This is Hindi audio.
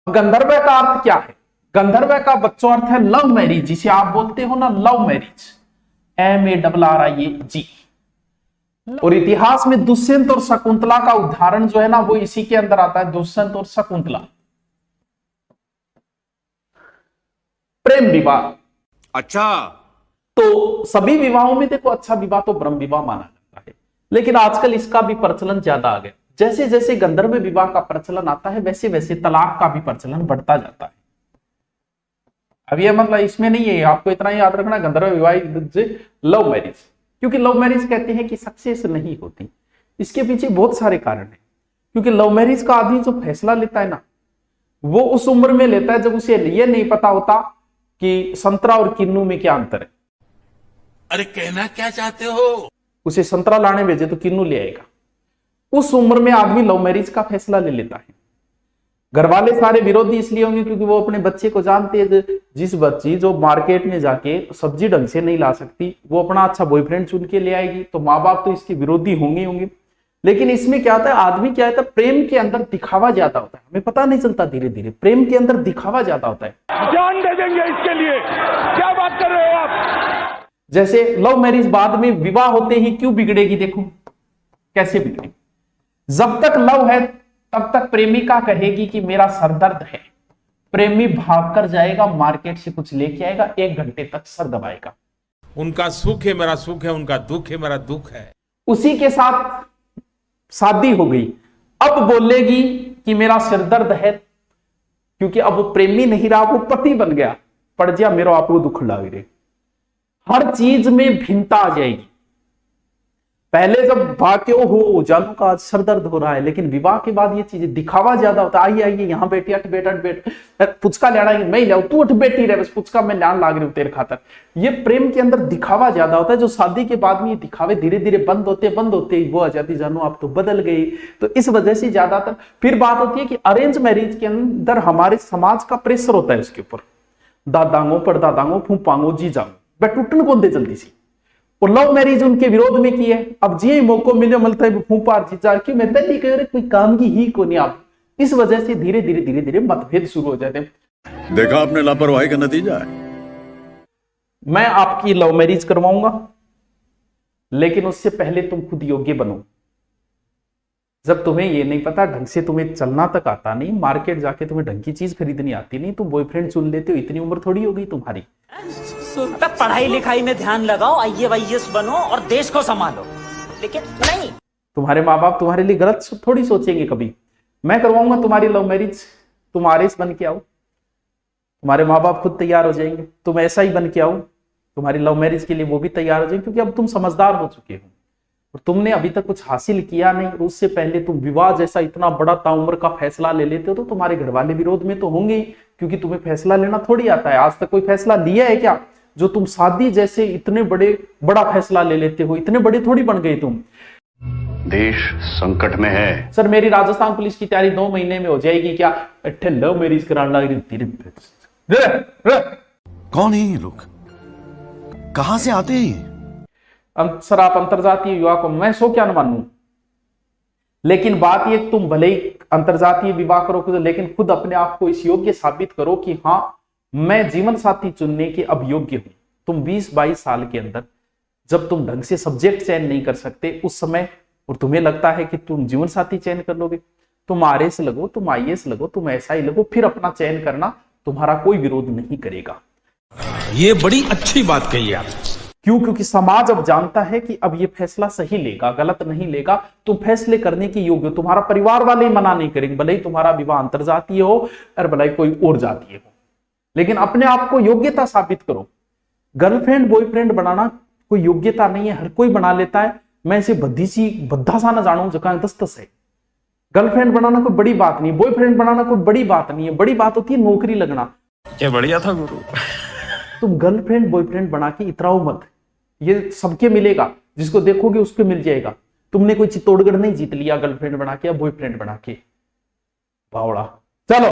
गंधर्व का अर्थ क्या है? गंधर्व का बच्चों अर्थ है लव मैरिज, जिसे आप बोलते हो ना लव मैरिज, MARRIAG। और इतिहास में दुष्यंत और शकुंतला का उदाहरण जो है ना वो इसी के अंदर आता है, दुष्यंत और शकुंतला। प्रेम विवाह। अच्छा, तो सभी विवाहों में देखो अच्छा विवाह तो ब्रह्म विवाह माना जाता है, लेकिन आजकल इसका भी प्रचलन ज्यादा आ गया। जैसे जैसे गंधर्व विवाह का प्रचलन आता है वैसे वैसे तलाक का भी प्रचलन बढ़ता जाता है। अब ये मतलब इसमें नहीं है, आपको इतना याद रखना गंधर्व विवाह लव मैरिज, क्योंकि लव मैरिज कहते हैं कि सक्सेस नहीं होती, इसके पीछे बहुत सारे कारण हैं। क्योंकि लव मैरिज का आदमी जो फैसला लेता है ना वो उस उम्र में लेता है जब उसे ये नहीं पता होता कि संतरा और किन्नू में क्या अंतर है। अरे कहना क्या चाहते हो? उसे संतरा लाने भेजे तो किन्नू ले आएगा। उस उम्र में आदमी लव मैरिज का फैसला ले लेता है। घर वाले सारे विरोधी इसलिए होंगे क्योंकि वो अपने बच्चे को जानते हैं, जिस बच्ची जो मार्केट में जाके सब्जी ढंग से नहीं ला सकती वो अपना अच्छा बॉयफ्रेंड चुन के ले आएगी, तो माँ बाप तो इसके विरोधी होंगे होंगे। लेकिन इसमें क्या होता है, आदमी क्या होता है, प्रेम के अंदर दिखावा ज्यादा होता है, हमें पता नहीं चलता, धीरे धीरे प्रेम के अंदर दिखावा ज्यादा होता है। जान दे देंगे इसके लिए, क्या बात कर रहे हो आप? जैसे लव मैरिज बाद में विवाह होते ही क्यों बिगड़ेगी, देखो कैसे बिगड़ेगी। जब तक लव है तब तक प्रेमिका कहेगी कि मेरा सरदर्द है, प्रेमी भाग कर जाएगा मार्केट से कुछ लेके आएगा, 1 घंटे तक सर दबाएगा। उनका सुख है मेरा सुख है, उनका दुख है मेरा दुख है। उसी के साथ शादी हो गई, अब बोलेगी कि मेरा सिरदर्द है, क्योंकि अब वो प्रेमी नहीं रहा, वो पति बन गया, पड़ जा मेरा आपको दुख लग रहे। हर चीज में भिन्नता आ जाएगी। पहले जब भाग्य हो जानू का सर दर्द हो रहा है, लेकिन विवाह के बाद ये चीजें दिखावा ज्यादा होता है। आइए आइए यहाँ बैठिए, अट बैठ अट बैठ, पुचका लेना मैं ही लाऊ, तू उठ बैठी रहे, बस पुचका मैं लान लाग रही हूँ तेरे खातर। ये प्रेम के अंदर दिखावा ज्यादा होता है, जो शादी के बाद में ये दिखावे धीरे धीरे बंद होते वो आ जाती, जानू आप तो बदल गई। तो इस वजह से ज्यादातर फिर बात होती है कि अरेंज मैरिज के अंदर हमारे समाज का प्रेशर होता है उसके ऊपर, दादांगो परदादांगो फूफांगो जीजांगो, वह टूटन कौन दे जल्दी सी। और लव मैरिज उनके विरोध में की है, अब जी मौको मिले मिलता है फूफार जीजा की मैं पहले कह रहे कोई काम की ही को नहीं आप। इस वजह से धीरे धीरे धीरे धीरे मतभेद शुरू हो जाते हैं। देखा आपने लापरवाही का नतीजा है। मैं आपकी लव मैरिज करवाऊंगा, लेकिन उससे पहले तुम खुद योग्य बनो। जब तुम्हें ये नहीं पता ढंग से, तुम्हें चलना तक आता नहीं, मार्केट जाके तुम्हें ढंग की चीज खरीदनी आती नहीं, तुम बॉयफ्रेंड चुन लेते हो, इतनी उम्र थोड़ी हो गई तुम्हारी। पढ़ाई लिखाई में ध्यान लगाओ, IAS बनो और देश को संभालो, लेकिन नहीं। तुम्हारे माँ बाप तुम्हारे लिए गलत थोड़ी सोचेंगे कभी। मैं करवाऊंगा तुम्हारी लव मैरिज, तुम आरएस बन के आओ, तुम्हारे माँ बाप खुद तैयार हो जाएंगे। तुम ऐसा ही बन के आओ, तुम्हारी लव मैरिज के लिए वो भी तैयार हो जाएंगे, क्योंकि अब तुम समझदार हो चुके हो और तुमने अभी तक कुछ हासिल किया नहीं। उससे पहले तुम विवाह जैसा इतना बड़ा ताउम्र का फैसला ले लेते हो तो तुम्हारे घर वाले विरोध में तो होंगे ही, क्योंकि तुम्हें फैसला लेना थोड़ी आता है। आज तक कोई फैसला लिया है क्या जो तुम शादी जैसे इतने बड़ा फैसला ले लेते हो? इतने बड़े थोड़ी बन गए तुम। देश संकट में है। सर मेरी राजस्थान पुलिस की तैयारी 2 महीने में हो जाएगी क्या? अट्ठे लव मैरिज कराने लग रही। कौन है ये लोग, कहां से आते हैं? सर आप अंतरजातीय विवाह को मैं सो क्या न मानूं, लेकिन बात ये तुम भले ही अंतरजातीय विवाह करो खुद, लेकिन खुद अपने आप को इस योग्य साबित करो कि हाँ मैं जीवन साथी चुनने के अब योग्य हूं। तुम 20-22 साल के अंदर जब तुम ढंग से सब्जेक्ट चयन नहीं कर सकते उस समय, और तुम्हें लगता है कि तुम जीवन साथी चयन कर लोगे, तुम RS लगो, तुम IAS लगो, तुम SI लगो, फिर अपना चयन करना, तुम्हारा कोई विरोध नहीं करेगा। ये बड़ी अच्छी बात कही आप। क्यों? क्योंकि समाज अब जानता है कि अब ये फैसला सही लेगा, गलत नहीं लेगा। तुम फैसले करने के योग्य हो, तुम्हारा परिवार वाले ही मना नहीं करेंगे, भले ही तुम्हारा विवाह अंतरजातीय हो और भले ही कोई और जातीय हो, लेकिन अपने आप को योग्यता साबित करो। गर्लफ्रेंड बॉयफ्रेंड बनाना कोई योग्यता नहीं है, हर कोई बना लेता है। मैं इसे बद्धा सा ना जानू जगह 10 है। गर्लफ्रेंड बनाना कोई बड़ी बात नहीं है, बॉयफ्रेंड बनाना कोई बड़ी बात नहीं है, बड़ी बात होती है नौकरी लगना। क्या बढ़िया था गुरु। तुम गर्लफ्रेंड बॉयफ्रेंड बना के इतराओ मत, ये सबके मिलेगा, जिसको देखोगे उसको मिल जाएगा। तुमने कोई चित्तौड़गढ़ नहीं जीत लिया गर्लफ्रेंड बना के या बॉयफ्रेंड बना के, बावड़ा। चलो।